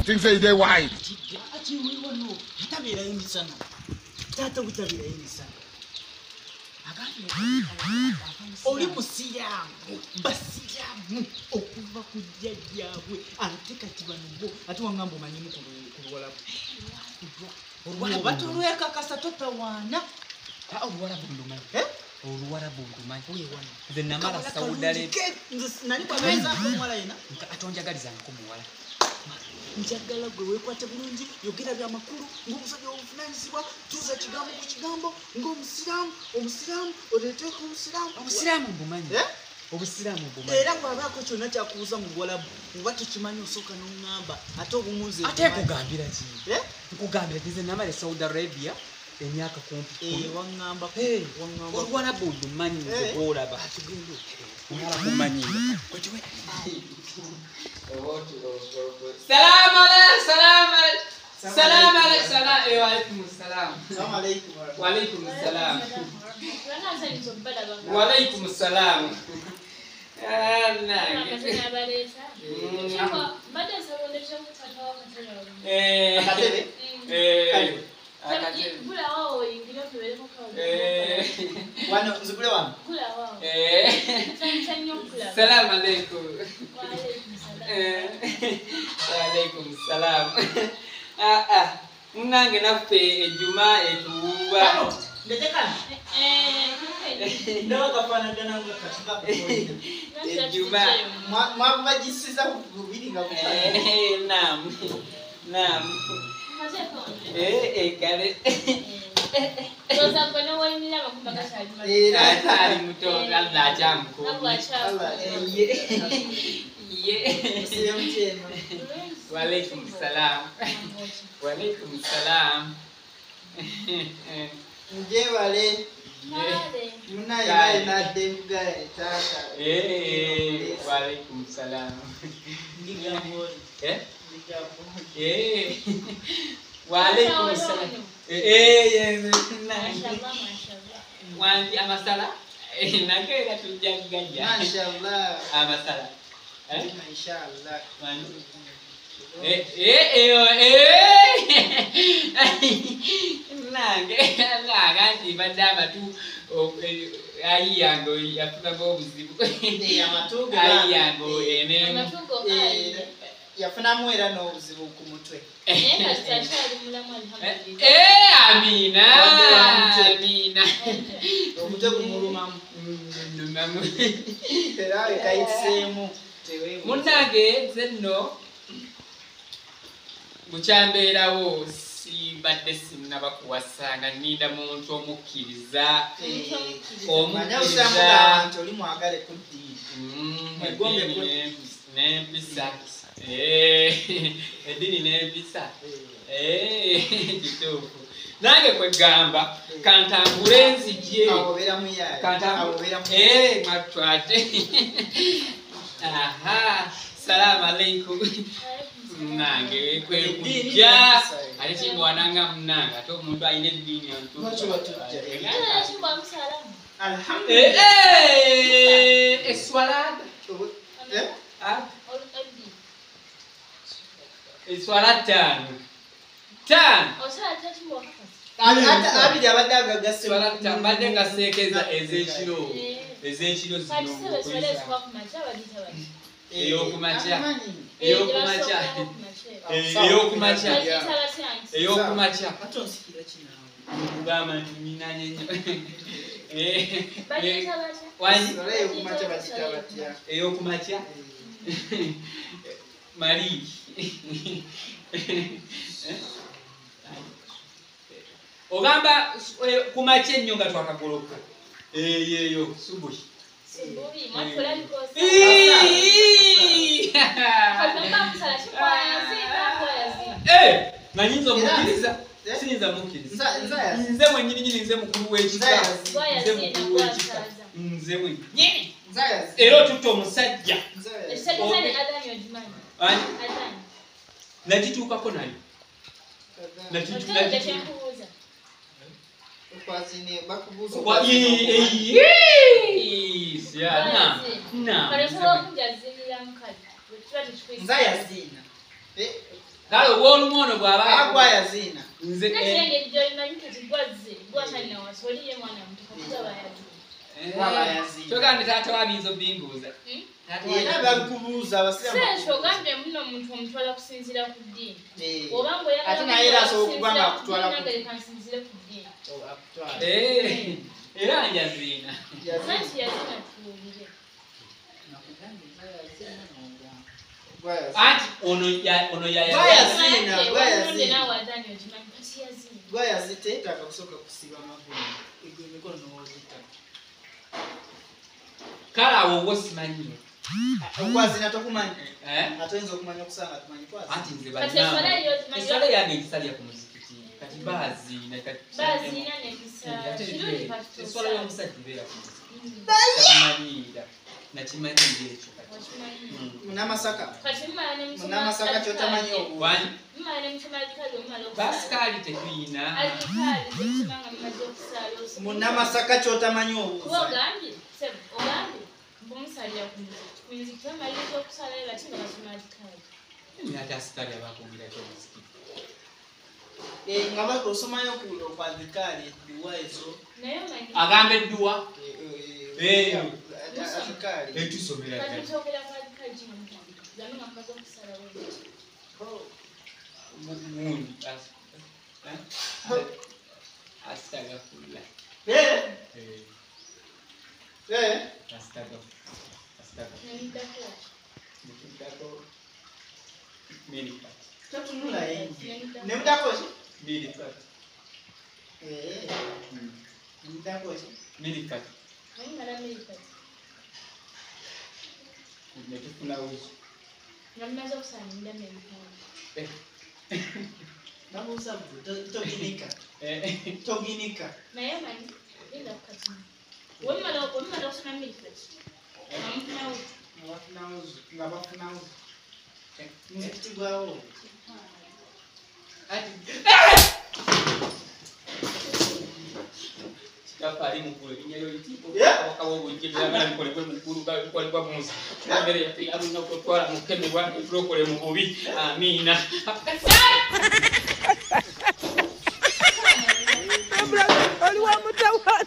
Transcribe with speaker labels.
Speaker 1: Things say they white.
Speaker 2: Ati wewe no. Tabira yini sana. Tata utabira yini sana. Oli musiramu basiramu okuva ku jjajjaabwe ate kati bano bo ate wangamba omanyimu ku Luwarabu batolwekakasa totawaana Oluwarabu ndumanyi Oluwarabu ndumanyi nze namala Saudi Arabia nali kwagaliza omuwala yina atonjagalizangako muwala njagala gwe weekwate bulungi yogera byamakulu ng'omusajja w'obuvunaanyizibwa tuuza kigambo ku kigambo ng'omusiraamu oleeteeko obusiraamu mbumanyi obusiraamu mbumanyi era bw'abaako kyonna kyakubuuza mu Buwarabu oba tekimanyi osooka n'oŋŋamba ate obumuuzi ate nkugambira ki nkugambira kize namala Saudi Arabia emyaka kumpi waŋŋamba Oluwarabu ndumanyi nze bw'olaba omala kumanyira
Speaker 3: Salam alaikum salam. Wa alaikum salam. Wa alaikum salam. Salam alaikum. Waalaikum salam. Munange naffe ejjuma etuwuuba.
Speaker 2: Ndeteka. Ndo kafanagana nga katika kukonya.
Speaker 3: Ejjuma.
Speaker 2: Mwabagisiza bubiri nga bukale.
Speaker 3: Naam. Kale.
Speaker 4: Toza kono wayinira bakubaka shali.
Speaker 3: Ali muto Allah chamko. Waalaikum salam. Waalaikum salam.
Speaker 2: Nje wale. Muna ya na demga Taata.
Speaker 3: Waalaikum salam.
Speaker 2: Ndigambo.
Speaker 3: Waalaikum salam.
Speaker 4: Mashallah.
Speaker 3: Wanti amasala. Nakera tujaggaja.
Speaker 2: Mashallah.
Speaker 3: Amasala.
Speaker 2: Inshallah.
Speaker 3: Nange badama tu ayiyango yafuka obuzibu ayiyango ene
Speaker 2: yafuna mwera n'obuzibu ku mutwe
Speaker 3: amina
Speaker 2: omutwe gumulumamu era kayiseemu
Speaker 3: munange nze nno mukyambeerawo sibadde sinnabakuwasanga ninda muntu omukkiriza
Speaker 2: oli mwagale ku ddiini
Speaker 3: n'empisa eddiini n'empisa kituufu nange kwegamba kantambule nzije matwate salamu alaikum nange kwe kujja ate kimbwananga munanga ate omuntu alina eddiini eswalada eswala ttaano
Speaker 2: abiri abadde agagasse
Speaker 3: mbadde ngaseekeza ez'ekiro zino eyokumakya kugamba nti minanye nnyo eyokumakya maliki ogamba kumakya ennyo nga twakagoloka eyo subuhi nga nyinza omukkiriza siyinza mukkiriza nze mwenyininyini nze mukulu w'ekika nze mwenyini era otutta omusajja nakituukako nayo kale w'olumono bw'aba
Speaker 1: agwa yazina
Speaker 3: nze
Speaker 4: nakirenge gy'omanyi kati gwazze gwatalina wasi oliye mwana muto kakugaba yazina
Speaker 3: kyogambye taata wabiyinza obimbuuza
Speaker 1: era bakubuuza abasiraamu
Speaker 4: sesho ogambye muno omuntu omutwala kusinziira ku ddiini oba
Speaker 1: ate naye era asobola okuba nga akutwala
Speaker 4: nange leka nsinzire ku ddiini
Speaker 3: era njaziina
Speaker 4: anti yazina tuwulire
Speaker 3: anti ono
Speaker 4: naawe adani okimanyi kati yazina
Speaker 1: gwayaziteetaka kusooka kusiba amagulu emikono nowozita
Speaker 3: kale awo obwo simanyiyo
Speaker 1: okwazina tokumanyi ate oyinza okumanya okusanga tumanyi kwazina
Speaker 3: anti nze
Speaker 4: kati eswala
Speaker 3: yange egisalya ku muzikiti kati baziina
Speaker 4: baziina nekisa kirungi
Speaker 3: eswala y'omusajja ibeera ku muzikiti tamanyiira nakimanyiira ekyo
Speaker 1: munamasaka
Speaker 4: kati
Speaker 1: munamasaka kyotamanyi
Speaker 3: wani
Speaker 4: mumala nemusomalikali omumala
Speaker 3: basikaali tetuyina
Speaker 4: alikali tekimanga mumaze okusaala
Speaker 1: munamasaka kyotamanyi obuuza
Speaker 4: ogambye ogambye mbumusalira ku muzikiti bamaliriza okusala era tinga basomalikali
Speaker 3: ate asikaali abakugira kyomuzikiti
Speaker 1: nga osomayo okwazikaali edduwa ezo
Speaker 4: naye omanyi
Speaker 3: agamba edduwa
Speaker 1: azikaali
Speaker 3: etusomera
Speaker 4: kati kyogera kwalikali kimuntu zambi nga mumaze okusala webiti
Speaker 3: mugundi astagafullah
Speaker 4: nemiddako
Speaker 3: milikat
Speaker 1: totunula engi nemudakoki
Speaker 3: milikat
Speaker 1: nemudakoki
Speaker 3: milikat
Speaker 4: ayimala mirikati
Speaker 3: netufuna uzo
Speaker 4: nga mumaze okusala nemiddamu ebitano
Speaker 1: nabuuza toginika toginika
Speaker 4: naye manyi genda kukazina wemumala okusoma mirikati amufunawo
Speaker 1: nga bafunawo muzikiti gwawo
Speaker 3: kitapa ali mukulu erinnya lyoyitiko abakawo obujjebiragala bikolebwe mukulu bikolebwa muzi mbere alina okutwala mukemebwa tulokole mu bubi amiina
Speaker 5: oliwa mutawaana